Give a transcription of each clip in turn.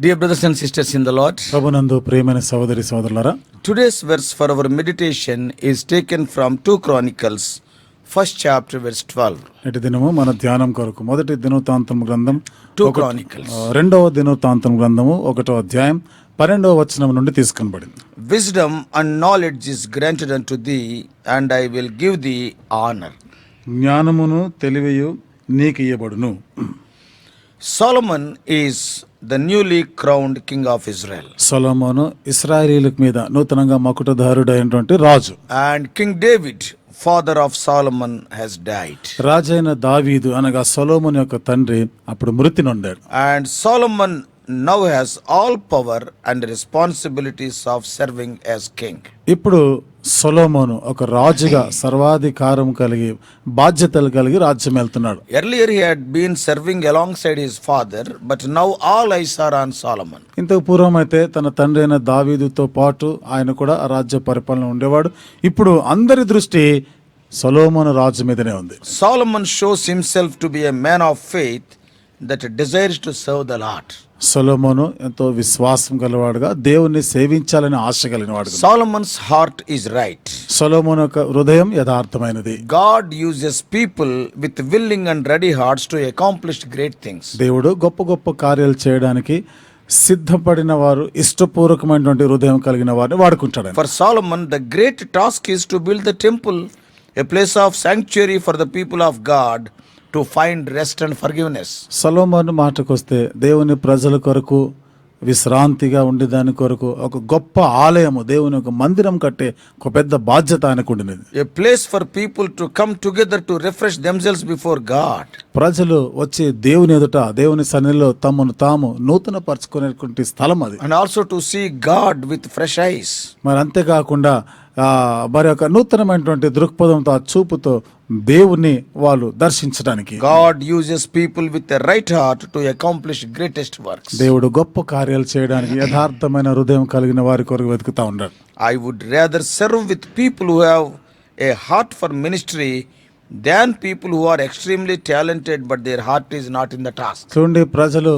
Dear brothers and sisters in the Lord, ప్రభునందు ప్రియమైన సహోదరి సహోదరులారా, today's verse for our meditation is taken from 2 Chronicles, first chapter, verse 12. నేటి దినము మన ధ్యానం కొరకు మొదటి దినవృత్తాంతం గ్రంథం 2 Chronicles. రెండవ దినవృత్తాంతం గ్రంథము 1వ అధ్యాయం 12వ వచనం నుండి తీసుకొనబడింది. Wisdom and knowledge is granted unto thee, and I will give thee honor. జ్ఞానమును తెలివియు నీకు ఇయ్యబడును. Solomon is the newly crowned king of Israel. సొలొమోను ఇశ్రాయేలీయుల మీద నూతనంగా మకుటధారుడైనటువంటి రాజు. And King David, father of Solomon, has died. రాజైన దావీదు అనగా సొలొమోను యొక్క తండ్రి అప్పుడు మృతి నొందాడు. And Solomon now has all power and responsibilities of serving as king. ఇప్పుడు సొలొమోను ఒక రాజుగా సర్వాధికారం కలిగి బాధ్యతలు కలిగి రాజ్యం వెళ్తున్నాడు. Earlier he had been serving alongside his father, but now all eyes are on Solomon. ఇంతకు పూర్వం అయితే తన తండ్రి అయిన దావీదుతో పాటు ఆయన కూడా ఆ రాజ్య పరిపాలన ఉండేవాడు. ఇప్పుడు అందరి దృష్టి సొలొమోను రాజు మీదనే ఉంది. Solomon shows himself to be a man of faith that desires to serve the Lord. సొలొమోను ఎంతో విశ్వాసం గలవాడుగా దేవుణ్ణి సేవించాలని ఆశ కలిగినవాడు. Solomon's heart is right. సొలొమోను యొక్క హృదయం యథార్థమైనది. God uses people with willing and ready hearts to accomplish great things. దేవుడు గొప్ప గొప్ప కార్యాలు చేయడానికి సిద్ధపడిన వారు, ఇష్టపూర్వకమైనటువంటి హృదయం కలిగిన వారిని వాడుకుంటాడు. For Solomon, the great task is to build the temple, a place of sanctuary for the people of God to find rest and forgiveness. సొలొమోను మాటకొస్తే దేవుని ప్రజల కొరకు విశ్రాంతిగా ఉండే దాని కొరకు ఒక గొప్ప ఆలయము, దేవుని ఒక మందిరం కట్టే ఒక పెద్ద బాధ్యత ఆయనకు ఉండినది. A place for people to come together to refresh themselves before God. ప్రజలు వచ్చి దేవుని ఎదుట, దేవుని సన్నిధిలో తమను తాము నూతన పరచుకునేటువంటి స్థలం అది. And also to see God with fresh eyes. మరి అంతేకాకుండా మరి ఒక నూతనమైనటువంటి దృక్పథంతో, ఆ చూపుతో దేవుని వాళ్ళు దర్శించడానికి God uses people with a right heart to accomplish greatest works. దేవుడు గొప్ప కార్యాలు చేయడానికి యథార్థమైన హృదయం కలిగిన వారి కొరకు వెతుకుతా ఉన్నాడు. I would rather serve with people who have a heart for ministry than people who are extremely talented but their heart is not in the task. చూడండి, ప్రజలు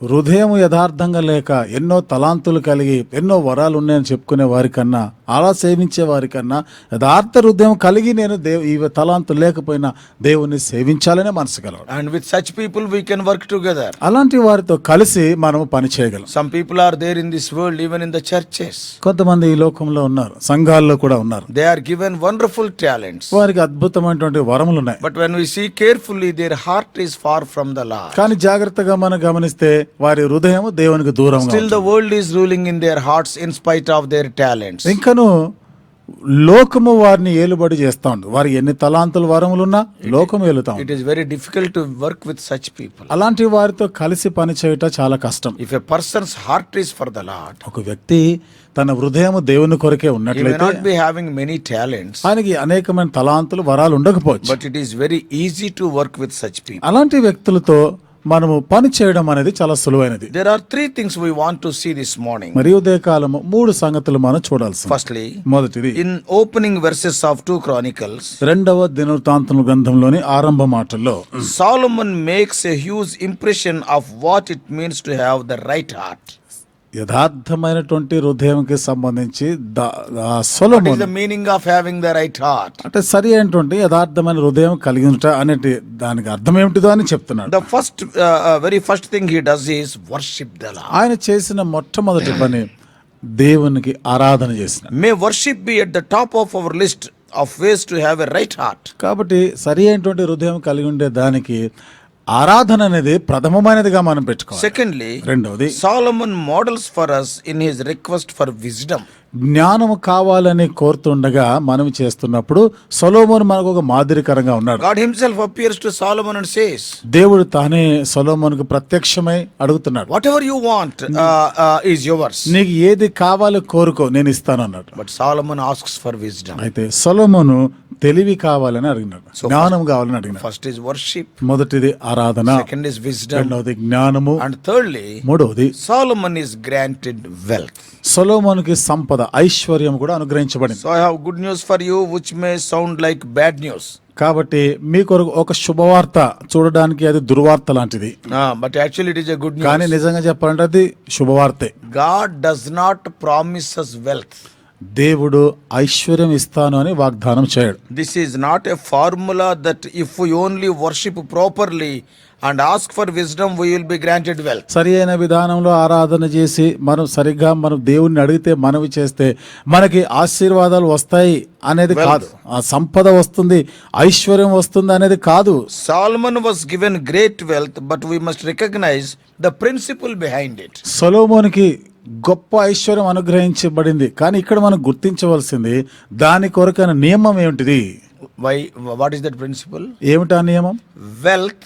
హృదయం యథార్థంగా లేక ఎన్నో తలాంతులు కలిగి ఎన్నో వరాలు ఉన్నాయని చెప్పుకునే వారికన్నా, అలా సేవించే వారికన్నా యథార్థ హృదయం కలిగి నేను ఈ తలాంతులు లేకపోయినా దేవుణ్ణి సేవించాలనే మనసు గలవాడు. And with such people we can work together. అలాంటి వారితో కలిసి మనము పని చేయగలం. Some people are there in this world, even in the churches. కొంతమంది ఈ లోకంలో ఉన్నారు, సంఘాల్లో కూడా ఉన్నారు. They are given wonderful talents. వారికి అద్భుతమైనటువంటి వరములు ఉన్నాయి. But when we see carefully, their heart is far from the Lord. కానీ జాగ్రత్తగా మనం గమనిస్తే వారి హృదయం దేవునికి దూరంగా. Still the world is ruling in their hearts in spite of their talents. ఇంకను లోకము వారిని ఏలుబడి చేస్తా ఉంది. వారి ఎన్ని తలాంతుల వరములున్నా లోకము ఏలుతా ఉంది. It is very difficult to work with such people. అలాంటి వారితో కలిసి పని చేయటం చాలా కష్టం. If a person's heart is for the Lord, ఒక వ్యక్తి తన హృదయం దేవుని కొరకే he may ఉన్నట్లయితే not be having many talents, ఆయనకి అనేకమైన తలాంతులు, వరాలు ఉండకపోవచ్చు. but it is very easy to work with such people. అలాంటి వ్యక్తులతో మనము పని చేయడం అనేది చాలా సులువైనది. There are 3 things we want to see this morning. మరి ఉదయకాలము 3 సంగతులు మనం చూడాల్సి. Firstly, మొదటిది, in opening verses of 2 Chronicles, రెండవ దినవృత్తాంతముల గ్రంథంలోని ఆరంభ మాటల్లో Solomon makes a huge impression of what it means to have the right heart. యథార్థమైనటువంటి హృదయంకి సంబంధించి What is Solomon the meaning of having the right heart? అంటే సరి అయినటువంటి యథార్థమైన హృదయం కలిగి ఉంట అనేది దానికి అర్థం ఏమిటిదో అని చెప్తున్నాడు. The very first thing he does is worship the Lord. ఆయన చేసిన మొట్టమొదటి పని దేవునికి ఆరాధన చేసిన. May worship be at the top of our list of ways to have a right heart. కాబట్టి సరి అయినటువంటి హృదయం కలిగి ఉండే దానికి ఆరాధన అనేది ప్రథమమైనదిగా మనం పెట్టుకోవాలి. Secondly, రెండవది, Solomon models for us in his request for wisdom. జ్ఞానము కావాలని కోరుతుండగా మనం చేస్తున్నప్పుడు సొలొమోను మనకు ఒక మాదిరికరంగా ఉన్నాడు. God himself appears to Solomon and says, దేవుడు తానే సొలొమోనుకు ప్రత్యక్షమై అడుగుతున్నాడు, whatever you want is yours. నీకు ఏది కావాలో కోరుకో, నేను ఇస్తాను అన్నాడు. But Solomon asks for wisdom. అయితే సొలొమోను తెలివి కావాలని అడిగినాడు, జ్ఞానం కావాలని అడిగినాడు. First is worship, మొదటిది ఆరాధన, second is wisdom, రెండవది జ్ఞానము, and thirdly, మూడవది Solomon is granted wealth. సొలొమోనుకి సంపద, ఐశ్వర్యం కూడా అనుగ్రహించబడింది. So I have good news for you which may sound like bad news. కాబట్టి మీ కొరకు ఒక శుభవార్త చూడడానికి అది దుర్వార్త లాంటిది, but actually it is a good కానీ news. నిజంగా చెప్పాలంటే అది శుభవార్తే. God does not promise us wealth. దేవుడు ఐశ్వర్యం ఇస్తాను అని వాగ్దానం చేయడు. This is not a formula that if we only worship properly and ask for wisdom we will be granted wealth. సరి అయిన విధానంలో ఆరాధన చేసి మనం సరిగ్గా మనం దేవుణ్ణి అడిగితే మనవి చేస్తే మనకి ఆశీర్వాదాలు వస్తాయి అనేది కాదు, ఆ సంపద వస్తుంది, ఐశ్వర్యం వస్తుంది అనేది కాదు. Solomon was given great wealth, but we must recognize the principle behind it. సొలొమోనుకి గొప్ప ఐశ్వర్యం అనుగ్రహించబడింది, కానీ ఇక్కడ మనం గుర్తించవలసింది దాని కొరకైన నియమం ఏమిటిది? Why? What is that principle? ఏమిటా నియమం? Wealth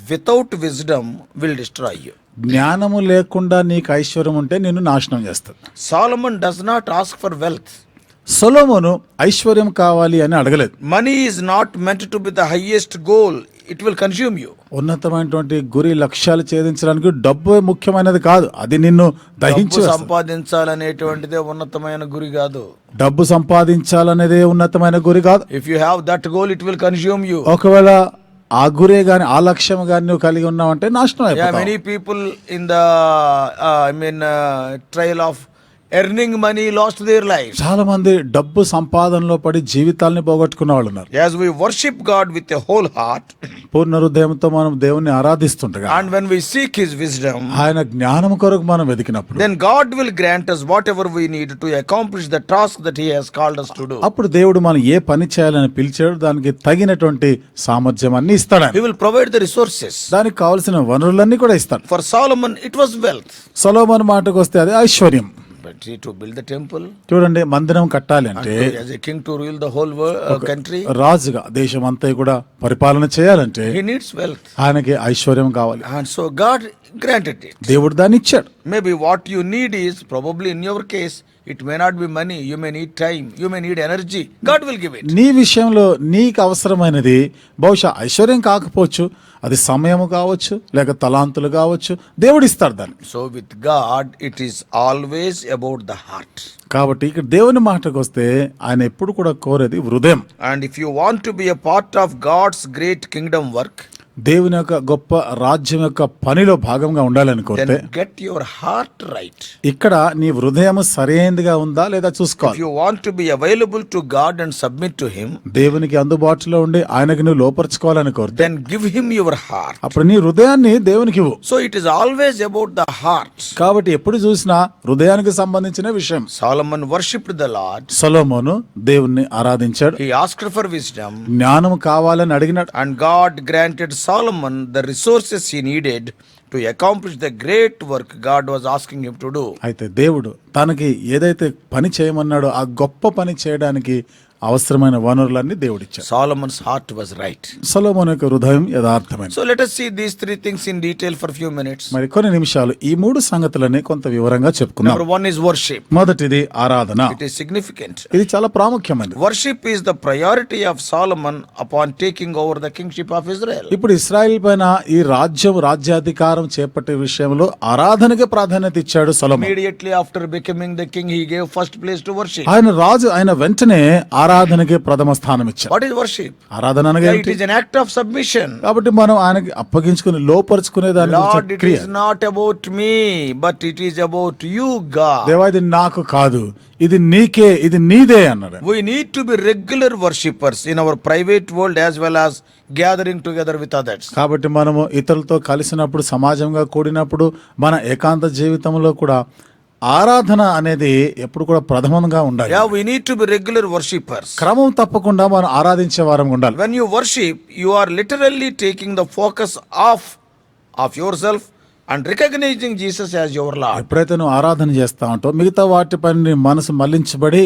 without wisdom will destroy you. జ్ఞానము లేకుండా నీకు ఐశ్వర్యం ఉంటే నిన్ను నాశనం చేస్తుంది. Solomon does not ask for wealth. సొలొమోను ఐశ్వర్యం కావాలి అని అడగలేదు. Money is not meant to be the highest goal. It will consume you. ఉన్నతమైనటువంటి గురి లక్ష్యాలు ఛేదించడానికి డబ్బు ముఖ్యమైనది కాదు, అది నిన్ను దహించి వేస్తుంది. సంపాదించాలనేటువంటిదే ఉన్నతమైన గురి కాదు. డబ్బు సంపాదించాలనేదే ఉన్నతమైన గురి కాదు. If you have that goal, it will consume you. ఒకవేళ ఆ గురే గాని ఆ లక్ష్యం గాని నువ్వు కలిగి ఉన్నావంటే నాశనం అయిపోతావు. Many people in the trial of earning money lost their lives. చాలా మంది డబ్బు సంపాదనలో పడి జీవితాల్ని పోగొట్టుకున్న వాళ్ళు ఉన్నారు. As we worship God with a whole heart, పూర్ణ హృదయంతో మనం దేవుణ్ణి ఆరాధిస్తుండగా, and when we seek His wisdom, ఆయన జ్ఞానం కొరకు మనం వెతికినప్పుడు, then God will grant us whatever we need to accomplish the task that He has called us to do. అప్పుడు దేవుడు మనం ఏ పని చేయాలని పిలిచాడు దానికి తగినటువంటి సామర్థ్యం అన్ని ఇస్తాడు. He will provide the resources. దానికి కావాల్సిన వనరులన్నీ కూడా ఇస్తాడు. For Solomon it was wealth. సొలొమోను మాటకు వస్తే అది ఐశ్వర్యం. But to build the temple, చూడండి, మందిరం కట్టాలి అంటే, as a king to rule the whole country, రాజుగా దేశం అంతా కూడా పరిపాలన చేయాలంటే he needs wealth. ఆయనకి ఐశ్వర్యం కావాలి. And so God granted it. దేవుడు దాన్ని ఇచ్చాడు. Maybe what you need is probably in your case it may not be money, you may need time, you may need energy. God will give it. నీ విషయంలో నీకు అవసరమైనది బహుశా ఐశ్వర్యం కాకపోవచ్చు, అది సమయము కావచ్చు, లేక తలాంతులు కావచ్చు, దేవుడు ఇస్తాడు దాన్ని. So with God it is always about the heart. కాబట్టి ఇక్కడ దేవుని మాటకు వస్తే ఆయన ఎప్పుడు కూడా కోరేది హృదయం. And if you want to be a part of God's great kingdom work, దేవుని యొక్క గొప్ప రాజ్యం యొక్క పనిలో భాగంగా ఉండాలని కోరితే, then get your heart right. ఇక్కడ నీ హృదయం సరైనదిగా ఉందా లేదా చూసుకోవాలి. If you want to be available to God and submit to Him, దేవునికి అందుబాటులో ఉండి ఆయనకి నువ్వు లోపరుచుకోవాలని కోరితే, then give Him your heart. అప్పుడు నీ హృదయాన్ని దేవునికి ఇవ్వు. So it is always about the heart. కాబట్టి ఎప్పుడు చూసినా హృదయానికి సంబంధించిన విషయం. Solomon worshipped the Lord. సొలొమోను దేవుణ్ణి ఆరాధించాడు. He asked for wisdom. జ్ఞానం కావాలని అడిగినాడు. And God granted Solomon the resources he needed to accomplish the great work God was asking him to do. అయితే దేవుడు తనకి ఏదైతే పని చేయమన్నాడో ఆ గొప్ప పని చేయడానికి అవసరమైన వనరులన్నీ దేవుడిచ్చాడు. Solomon's heart was right. సొలొమోను యొక్క హృదయం యథార్థమైనది. So let us see these three things in detail for few minutes. మరి కొన్ని నిమిషాలు ఈ మూడు సంగతులని కొంత వివరంగా చెప్పుకుందాం. Number one is worship. మొదటిది ఆరాధన. It is significant. ఇది చాలా ప్రాముఖ్యమైనది. Worship is the priority of Solomon upon taking over the kingship of Israel. ఇప్పుడు ఇశ్రాయేల్ పైన ఈ రాజ్యాధికారం చేపట్టే విషయంలో ఆరాధనకే ప్రాధాన్యత ఇచ్చాడు సొలొమోను. Immediately after becoming the king, he gave first place to worship. ఆయన రాజు అయిన వెంటనే ఆరాధనకే ప్రథమ స్థానం ఇచ్చాడు. What is worship? ఆరాధన అనగా It is an act of submission. కాబట్టి మనం ఆయనకి అప్పగించుకుని లోపరుచుకునే దాని Lord, it is not about me, but it is about you, God. దేవా, ఇది నాకు కాదు, ఇది నీకే, ఇది నీదే అన్నాడు. We need to be regular worshippers in our private world as well as gathering together with others. కాబట్టి మనము ఇతరులతో కలిసినప్పుడు, సమాజంగా కూడినప్పుడు, మన ఏకాంత జీవితంలో కూడా ఆరాధన అనేది ఎప్పుడు కూడా ప్రథమంగా ఉండాలి. Yeah, we need to be regular worshippers. క్రమం తప్పకుండా మనం ఆరాధించే వారం ఉండాలి. When you worship, you are literally taking the focus of yourself and recognizing Jesus as your Lord. ఎప్పుడైతే నువ్వు ఆరాధన చేస్తా ఉంటావు, మిగతా వాటిపై నీ మనసు మళ్లించబడి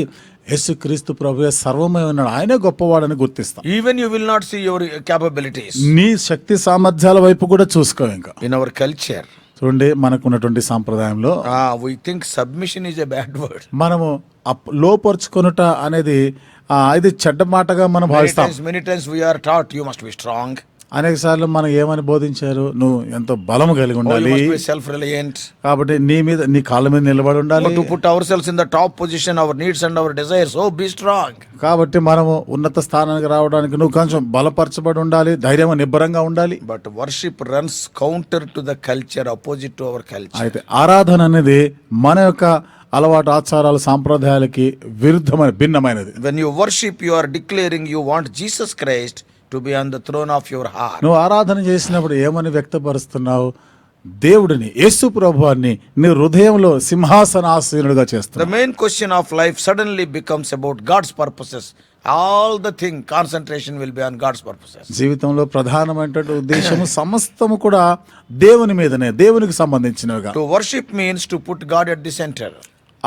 యేసుక్రీస్తు ప్రభువే సర్వమై ఉన్నాడు, ఆయనే గొప్పవాడని గుర్తిస్తాం. Even you will not see your capabilities. నీ శక్తి సామర్థ్యాల వైపు కూడా చూసుకో. ఇంకా in our culture, చూడండి, మనకున్నటువంటి సాంప్రదాయంలో we think submission is a bad word. మనము లోపరుచుకొనుట అనేది ఇది చెడ్డ మాటగా మనం భావిస్తాం. Many times we are taught you must be strong. అనేక సార్లు మనం ఏమని బోధించారు, నువ్వు ఎంతో బలము కలిగి Oh, you ఉండాలి, must be self-reliant. కాబట్టి నీ కాళ్ళ మీద నిలబడి ఉండాలి, To put ourselves in the top position, our needs and our desires. Oh, be strong. కాబట్టి మనము ఉన్నత స్థానానికి రావడానికి నువ్వు కొంచెం బలపరచబడి ఉండాలి, ధైర్యం నిబ్బరంగా ఉండాలి. But worship runs counter to the culture, opposite to our culture. అయితే ఆరాధన అనేది మన యొక్క అలవాటు ఆచారాలు సాంప్రదాయాలకి భిన్నమైనది. When you worship, you are declaring you want Jesus Christ to be on the throne of your heart. నువ్వు ఆరాధన చేసినప్పుడు ఏమని వ్యక్తపరుస్తున్నావు? దేవుడిని, యేసు ప్రభువాన్ని నీ హృదయంలో సింహాసనాసీనుడిగా The చేస్తున్నావు. main question of life suddenly becomes about God's purposes. All the thing, concentration will be on God's purposes. జీవితంలో ప్రధానమైనటువంటి ఉద్దేశము సమస్తము కూడా దేవుని మీదనే, దేవునికి సంబంధించినవిగా. To worship means to put God at the center.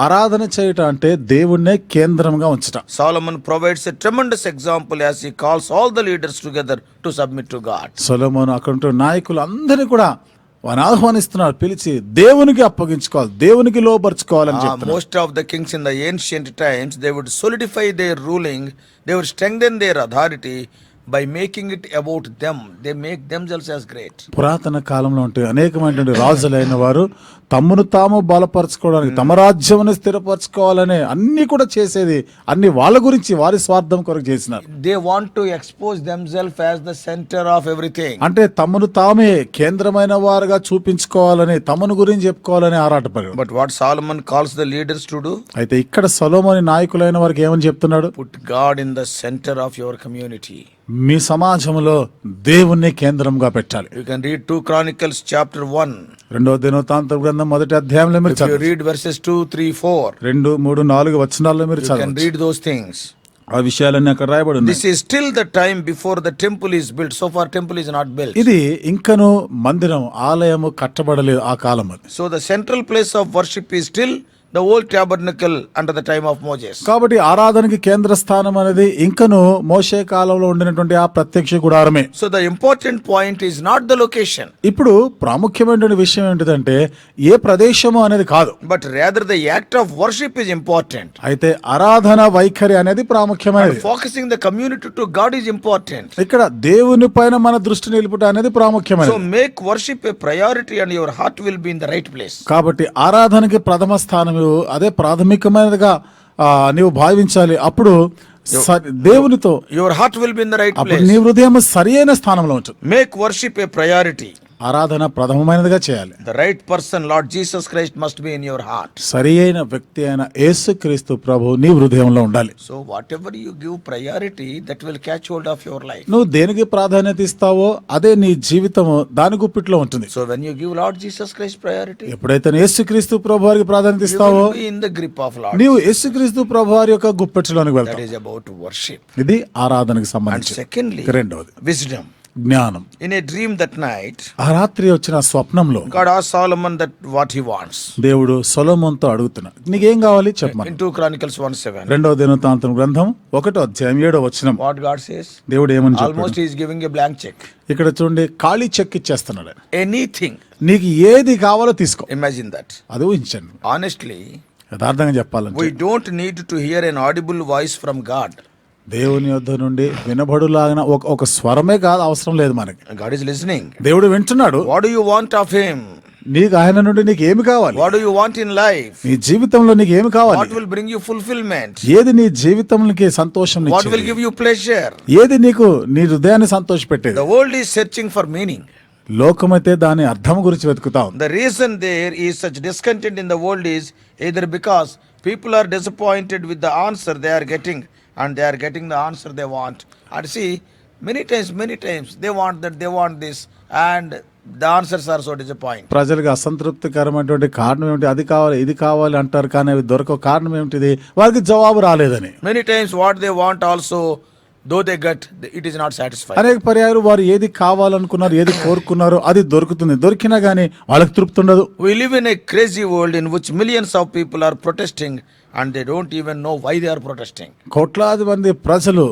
ఆరాధన చేయట అంటే దేవుణ్ణే కేంద్రంగా ఉంచటం. Solomon provides a tremendous example as he calls all the leaders together to submit to God. సొలొమోను అక్కడ నాయకులు అందరినీ కూడా వారిని ఆహ్వానిస్తున్నారు, పిలిచి దేవునికి అప్పగించుకోవాలి, దేవునికి లోపరుచుకోవాలని చెప్తున్నారు. Most of the kings in the ancient times, they would solidify their ruling, they would strengthen their authority by making it about them. They make themselves as great. పురాతన కాలంలో ఉంటే అనేకమైనటువంటి రాజులైన వారు తమను తాము బలపరచుకోవడానికి, తమ రాజ్యమును స్థిరపరచుకోవాలనే అన్ని కూడా చేసేది అన్ని వాళ్ళ గురించి, వారి స్వార్థం కొరకు చేసినారు. They want to expose themselves as the center of everything. అంటే తమను తామే కేంద్రమైన వారుగా చూపించుకోవాలని, తమను గురించి చెప్పుకోవాలని ఆరాటపడారు. But what Solomon calls the leaders to do? అయితే ఇక్కడ సొలొమోను నాయకులైన వారికి ఏమని చెప్తున్నాడు? Put God in the center of your community. మీ సమాజంలో దేవుణ్ణి కేంద్రంగా పెట్టాలి. You can read 2 Chronicles chapter 1. రెండవ దినవృత్తాంత గ్రంథం మొదటి అధ్యాయంలో మీరు If you read verses 2, 3, 4, 2, 3, 4 వచనాల్లో మీరు you can చదవండి. read those things. ఆ విషయాలన్నీ అక్కడ రాయబడి ఉన్నాయి. This is still the time before the temple is built. So far temple is not built. ఇది ఇంకను మందిరం, ఆలయము కట్టబడలేదు ఆ కాలం అది. So the central place of worship is still the old tabernacle under the time of Moses. కాబట్టి ఆరాధనకి కేంద్ర స్థానం అనేది ఇంకను మోషే కాలంలో ఉండినటువంటి ఆ ప్రత్యక్ష గుడారమే. So the important point is not the location, ఇప్పుడు ప్రాముఖ్యమైనటువంటి విషయం ఏంటిదంటే ఏ ప్రదేశము అనేది కాదు, but rather the act of worship is important. అయితే ఆరాధన వైఖరి అనేది ప్రాముఖ్యమైనది. Focusing the community to God is important. ఇక్కడ దేవుని పైన మన దృష్టి నిలుపుట అనేది So ప్రాముఖ్యమైనది. make worship a priority and your heart will be in the right place. కాబట్టి ఆరాధనకి ప్రథమ స్థానం అదే ప్రాథమికమైనదిగా నీవు భావించాలి. అప్పుడు దేవునితో Your heart will be in the right అప్పుడు place. నీ హృదయం సరి అయిన స్థానంలో ఉంటుంది. Make worship a priority. ఆరాధన ప్రథమమైనదిగా చేయాలి. The right person, Lord Jesus Christ, must be in your heart. సరి అయిన వ్యక్తి అయిన యేసుక్రీస్తు ప్రభు నీ హృదయంలో ఉండాలి. So whatever you give priority, that will catch hold of your life. నువ్వు దేనికి ప్రాధాన్యత ఇస్తావో అదే నీ జీవితము దాని గుప్పిట్లో ఉంటుంది. So when you give Lord Jesus Christ priority, ఎప్పుడైతే యేసుక్రీస్తు ప్రభు వారికి ప్రాధాన్యత you ఇస్తావో will be in the grip of Lord. నీవు యేసుక్రీస్తు ప్రభు వారి యొక్క గుప్పెట్లోనికి That వెళ్తావు. is about worship. ఇది ఆరాధనకు And సంబంధించి. secondly, రెండవది wisdom. జ్ఞానం. In a dream that night, ఆ రాత్రి వచ్చిన స్వప్నంలో God asked Solomon that what he wants. దేవుడు సొలొమోనుతో అడుగుతున్నాడు, నీకేం కావాలి చెప్పమని. In 2 Chronicles 1:7, రెండవ దినవృత్తాంతం గ్రంథం 1వ అధ్యాయం 7వ వచనం what God says? దేవుడు ఏమని చెప్పాడు? Almost he is giving a blank check. ఇక్కడ చూడండి, ఖాళీ చెక్ ఇచ్చేస్తున్నాడు. Anything. నీకు ఏది కావాలో తీసుకో. Imagine that. అది ఊహించండి. Honestly, యథార్థంగా చెప్పాలంటే we don't need to hear an audible voice from God. దేవుని యొద్ద నుండి వినబడులాగిన ఒక స్వరమే కాదు అవసరం లేదు మనకి. God is listening. దేవుడు వింటున్నాడు. What do you want of him? నీకు ఆయన నుండి నీకు ఏమి కావాలి? What do you want in life? నీ జీవితంలో నీకు ఏమి కావాలి? What will bring you fulfillment? ఏది నీ జీవితంలోకి సంతోషం What will ఇచ్చేది? give you pleasure? ఏది నీకు నీ హృదయాన్ని సంతోషపెట్టేది? The world is searching for meaning. లోకమైతే దాని అర్థం గురించి వెతుకుతా ఉంది. The reason there is such discontent in the world is either because people are disappointed with the answer they are getting, and they are getting the answer they want. And see, many times they want that, they want this, and the answers are so disappointing. ప్రజలకు అసంతృప్తికరమైనటువంటి కారణం ఏమిటి? అది కావాలి, ఇది కావాలి అంటారు, కానీ అవి దొరకవు. కారణం ఏమిటిది? వారికి జవాబు రాలేదని. Many times what they want also, though they get, it is not satisfied. అనేక పర్యాయాలు వారు ఏది కావాలనుకున్నారు, ఏది కోరుకున్నారో అది దొరుకుతుంది, దొరికినా గానీ వాళ్ళకి తృప్తి ఉండదు. We live in a crazy world in which millions of people are protesting and they don't even know why they are protesting. కోట్లాది మంది ప్రజలు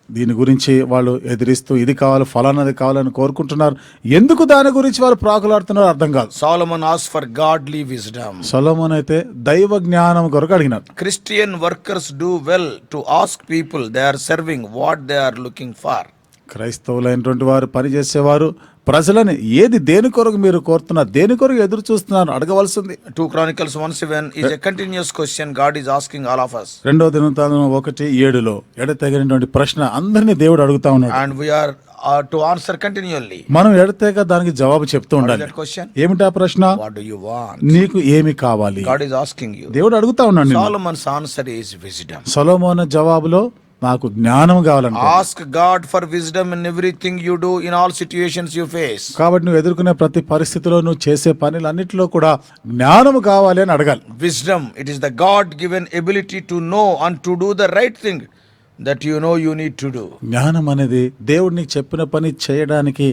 దీని గురించి వాళ్ళు ఎదిరిస్తూ ఇది కావాలి, ఫలానాది కావాలని కోరుకుంటున్నారు. ఎందుకు దాని గురించి వాళ్ళు ప్రాకులాడుతున్నారో అర్థం కాదు. Solomon asked for godly wisdom. సొలొమోను అయితే దైవ జ్ఞానం కొరకు అడిగినారు. Christian workers do well to ask people they are serving what they are looking for. క్రైస్తవులైనటువంటి వారు పనిచేసేవారు ప్రజలని ఏది దేని కొరకు మీరు కోరుతున్నారు, దేని కొరకు ఎదురు చూస్తున్నారు అడగవలసింది. 2 Chronicles 1:7 is a continuous question God is asking all of us. 2 దినవృత్తాంతం 1:7 ఎడతెగనటువంటి ప్రశ్న అందరినీ దేవుడు అడుగుతా ఉన్నాడు. And we are to answer continually. మనం ఎడతెగ దానికి జవాబు చెప్తూ What is ఉండాలి. that question? ఏమిటా ప్రశ్న? What do you want? నీకు ఏమి కావాలి? God is asking you. దేవుడు అడుగుతా ఉన్నాడు నిన్ను. Solomon's answer is wisdom. సొలొమోను జవాబులో నాకు జ్ఞానం కావాలంట. Ask God for wisdom in everything you do, in all situations you face. కాబట్టి నువ్వు ఎదుర్కొనే ప్రతి పరిస్థితిలో నువ్వు చేసే పనులన్నిటిలో కూడా జ్ఞానం కావాలి అని అడగాలి. Wisdom, it is the God-given ability to know and to do the right thing that you know you need to do. జ్ఞానం అనేది దేవుడు నీకు చెప్పిన పని చేయడానికి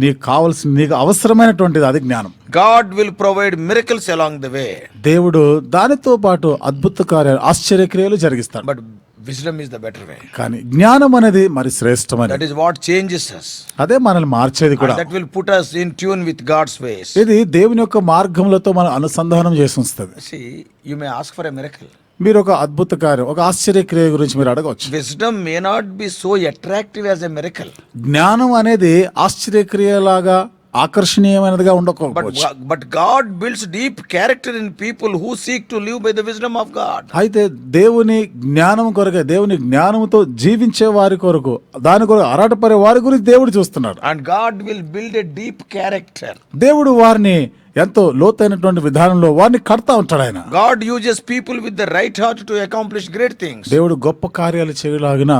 నీకు కావాల్సిన, నీకు అవసరమైనటువంటిది, అది జ్ఞానం. God will provide miracles along the way. దేవుడు దానితో పాటు అద్భుత కార్యాలు, ఆశ్చర్యక్రియలు జరిగిస్తాడు. But wisdom is the better way. కానీ జ్ఞానం అనేది మరి శ్రేష్టమైనది. That is what changes us. అదే మనల్ని మార్చేది కూడా. And that will put us in tune with God's ways. ఇది దేవుని యొక్క మార్గములతో మనం అనుసంధానం చేసి ఉంచుతుంది. See, you may ask for a miracle. మీరు ఒక అద్భుత కార్యం, ఒక ఆశ్చర్యక్రియ గురించి మీరు అడగవచ్చు. Wisdom may not be so attractive as a miracle. జ్ఞానం అనేది ఆశ్చర్యక్రియలాగా ఆకర్షణీయమైనదిగా ఉండకపోవచ్చు. But God builds deep character in people who seek to live by the wisdom of God. అయితే దేవుని జ్ఞానం కొరకే, దేవుని జ్ఞానంతో జీవించే వారి కొరకు, దాని కొరకు ఆరాటపడే వారి గురించి దేవుడు చూస్తున్నాడు. And God will build a deep character. దేవుడు వారిని ఎంతో లోతైనటువంటి విధానంలో వారిని కడతా ఉంటాడు ఆయన. God uses people with the right heart to accomplish great things. దేవుడు గొప్ప కార్యాలు చేయలాగిన,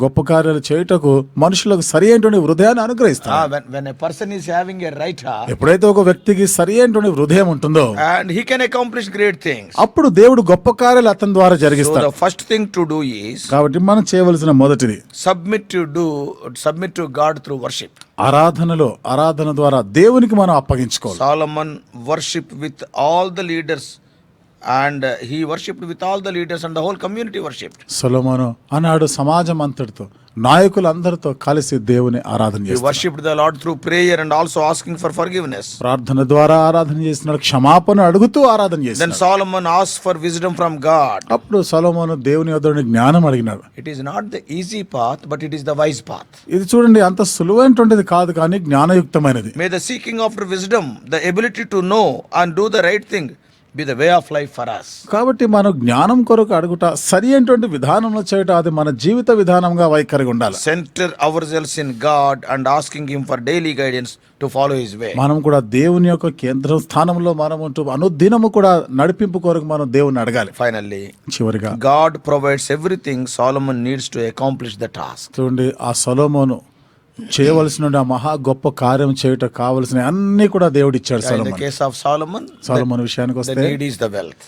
గొప్ప కార్యాలు చేయుటకు మనుషులకు సరి అయినటువంటి హృదయాన్ని అనుగ్రహిస్తాడు. When a person is having a right heart, ఎప్పుడైతే ఒక వ్యక్తికి సరి అయినటువంటి హృదయం ఉంటుందో, and he can accomplish great things, అప్పుడు దేవుడు గొప్ప కార్యాలు అతని ద్వారా జరిగిస్తాడు. So the first thing to do is, కాబట్టి మనం చేయవలసిన మొదటిది submit to God through worship. ఆరాధన ద్వారా దేవునికి మనం అప్పగించుకోవాలి. Solomon worshiped with all the leaders, and he worshipped with all the leaders, and the whole community worshipped. సొలొమోను ఆనాడు సమాజం అంతటితో, నాయకులందరితో కలిసి దేవుని ఆరాధన He చేస్తాడు. worshipped the Lord through prayer and also asking for forgiveness. ప్రార్థన ద్వారా ఆరాధన చేస్తున్నాడు, క్షమాపణ అడుగుతూ ఆరాధన Then చేస్తున్నాడు. Solomon asked for wisdom from God. అప్పుడు సొలొమోను దేవుని యొద్ద నుండి జ్ఞానం అడిగినాడు. It is not the easy path, but it is the wise path. ఇది చూడండి, అంత సులువైనటువంటిది కాదు, కానీ జ్ఞానయుక్తమైనది. May the seeking after wisdom, the ability to know and do the right thing, be the way of life for us. కాబట్టి మనం జ్ఞానం కొరకు అడుగుట, సరి అయినటువంటి విధానంలో చేయట, అది మన జీవిత విధానంగా వైఖరిగా ఉండాలి. Center ourselves in God and asking Him for daily guidance to follow His way. మనం కూడా దేవుని యొక్క కేంద్ర స్థానంలో మనం ఉంటూ అనుదినము కూడా నడిపింపు కొరకు మనం దేవుని అడగాలి. Finally, చివరిగా God provides everything Solomon needs to accomplish the task. చూడండి, ఆ సొలొమోను చేయవలసిన ఆ మహా గొప్ప కార్యం చేయుట కావలసిన అన్ని కూడా దేవుడు ఇచ్చాడు. In the case of సొలొమోను విషయానికి the వస్తే need is the wealth.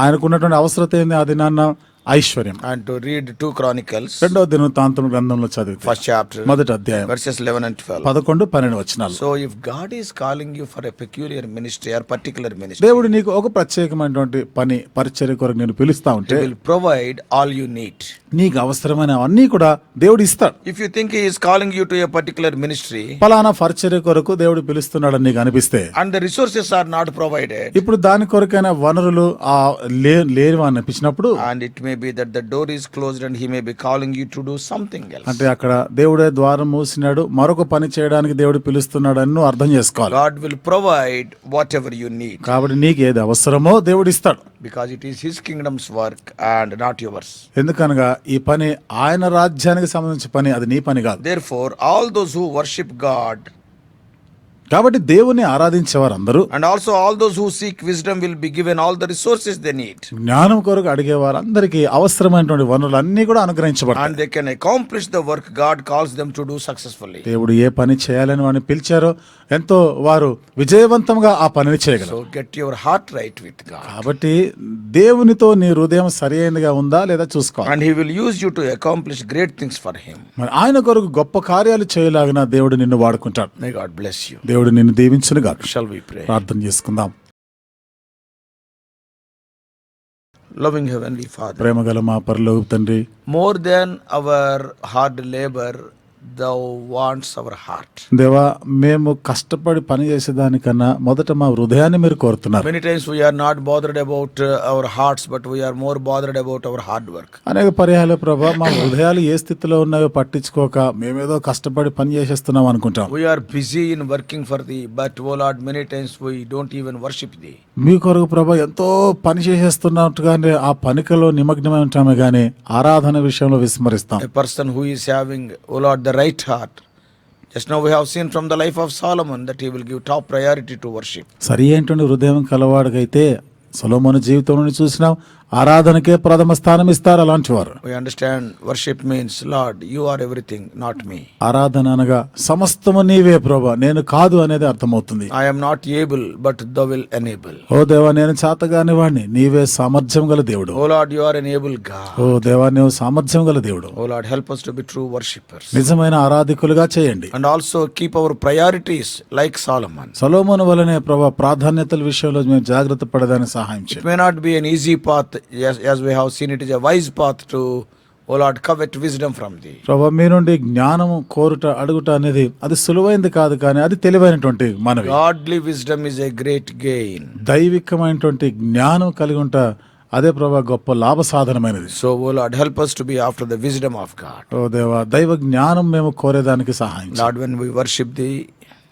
ఆయనకున్నటువంటి అవసరత ఏంది? అది నాన్న ఐశ్వర్యం. And to read 2 Chronicles, 2వ దినవృత్తాంతం గ్రంథంలో చదివితే first chapter, మొదటి అధ్యాయం verses 11 and 12. 11-12 వచనాలు. So if God is calling you for a peculiar ministry or particular ministry, దేవుడు నీకు ఒక ప్రత్యేకమైనటువంటి పని, పరిచర్య కొరకు నేను పిలుస్తా He ఉంటే, will provide all you need. నీకు అవసరమైన అన్నీ కూడా దేవుడు ఇస్తాడు. If you think He is calling you to a particular ministry పలానా పరిచర్య కొరకు దేవుడు పిలుస్తున్నాడని నీకు అనిపిస్తే, and the resources are not provided, ఇప్పుడు దాని కొరకైన వనరులు లేవు అనిపించినప్పుడు, and it may be that the door is closed and He may be calling you to do something else, అంటే అక్కడ దేవుడే ద్వారం మూసినాడు, మరొక పని చేయడానికి దేవుడు పిలుస్తున్నాడు అని నువ్వు అర్థం చేసుకోవాలి. God will provide whatever you need, కాబట్టి నీకు ఏది అవసరమో దేవుడు ఇస్తాడు. because it is His kingdom's work and not yours. ఎందుకనగా ఈ పని ఆయన రాజ్యానికి సంబంధించిన పని, అది నీ పని కాదు. Therefore, all those who worship God కాబట్టి దేవుని ఆరాధించే వారందరూ, and also all those who seek wisdom will be given all the resources they need, జ్ఞానం కొరకు అడిగే వారందరికీ అవసరమైనటువంటి వనరులు అన్ని కూడా అనుగ్రహించబడతాయి. and they can accomplish the work God calls them to do successfully. దేవుడు ఏ పని చేయాలని వారిని పిలిచారో ఎంతో వారు విజయవంతంగా ఆ పనిని చేయగలరు. So get your heart right with God, కాబట్టి దేవునితో నీ హృదయం సరి అయినదిగా ఉందా లేదా చూసుకోవాలి. and He will use you to accomplish great things for Him. మరి ఆయన కొరకు గొప్ప కార్యాలు చేయలాగిన దేవుడు నిన్ను వాడుకుంటాడు. May God bless you. దేవుడు నిన్ను దీవించును గాక. Shall we pray? ప్రార్థన చేసుకుందాం. Loving Heavenly Father, ప్రేమగల మా పరలోక తండ్రి, more than our hard labor, thou wants our heart. దేవా మేము కష్టపడి పని చేసేదానికన్నా మొదట మా హృదయాన్ని మీరు కోరుతున్నారు. Many times we are not bothered about our hearts, but we are more bothered about our hard work. అనేక పర్యాయాలు ప్రభా మా హృదయాలు ఏ స్థితిలో ఉన్నాయో పట్టించుకోక మేమేదో కష్టపడి పని చేసేస్తున్నాం అనుకుంటాం. We are busy in working for thee, but oh Lord, many times we don't even worship thee. మీ కొరకు ప్రభా ఎంతో పని చేసేస్తున్నట్టుగానే ఆ పనికలో నిమగ్నమై ఉంటామే గానీ ఆరాధన విషయంలో విస్మరిస్తాం. A person who is having, oh Lord, the right heart. Just now we have seen from the life of Solomon that he will give top priority to worship. సరి ఏంటంటే హృదయం కలవాడికైతే సొలొమోను జీవితం నుండి చూసినాం, ఆరాధనకే ప్రథమ స్థానం ఇస్తారు అలాంటి వారు. We understand worship means, Lord, you are everything, not me. ఆరాధన అనగా సమస్తము నీవే ప్రభా, నేను కాదు అనేది అర్థమవుతుంది. I am not able, but thou will enable. ఓ దేవా నేను చేతగాని వాడిని, నీవే సామర్థ్యం గల దేవుడు. Oh Lord, you are an able God. ఓ దేవా నీవు సామర్థ్యం గల దేవుడు. Oh Lord, help us to be true worshippers. నిజమైన ఆరాధికులుగా చేయండి. And also keep our priorities like Solomon. సొలొమోను వలనే ప్రభా ప్రాధాన్యతల విషయంలో మేము జాగ్రత్త పడడానికి సహాయం It చేయండి. may not be an easy path, as we have seen, it is a wise path to, oh Lord, covet wisdom from thee. ప్రభా మీ నుండి జ్ఞానము కోరుట అడుగుట అనేది అది సులువైంది కాదు, కానీ అది తెలివైనటువంటి మనవి. Godly wisdom is a great gain. దైవికమైనటువంటి జ్ఞానం కలిగి ఉంట అదే ప్రభా గొప్ప లాభ సాధనమైనది. So, oh Lord, help us to be after the wisdom of God. ఓ దేవా దైవ జ్ఞానం మేము కోరేదానికి సహాయం చేయండి. Lord, when we worship thee,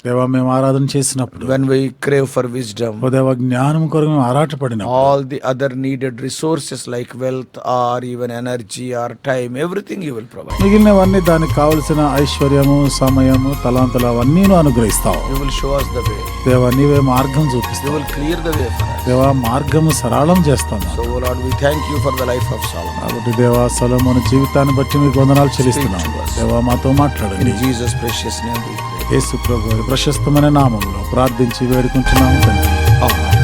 దేవా మేము ఆరాధన చేసినప్పుడు, when we crave for wisdom, ఓ దేవా జ్ఞానం కొరకు మేము ఆరాటపడినప్పుడు, all the other needed resources like wealth or even energy or time, everything you will provide. మిగిలినవన్నీ దానికి కావలసిన ఐశ్వర్యము, సమయము, తలాంతులు అవన్నీ నువ్వు అనుగ్రహిస్తావు. You will show us the way. దేవా నీవే మార్గం You చూపిస్తావు. will clear the way for us. దేవా మార్గము సరళం చేస్తాను. So, oh Lord, we thank you for the life of Solomon. కాబట్టి దేవా సొలొమోను జీవితాన్ని బట్టి మీకు వందనాలు చెల్లిస్తున్నాను. దేవా మాతో మాట్లాడండి. In Jesus' precious name we pray. యేసు ప్రభువు ప్రశస్తమైన నామములో ప్రార్థించి వేడుకుంటున్నాము తండ్రి. Amen.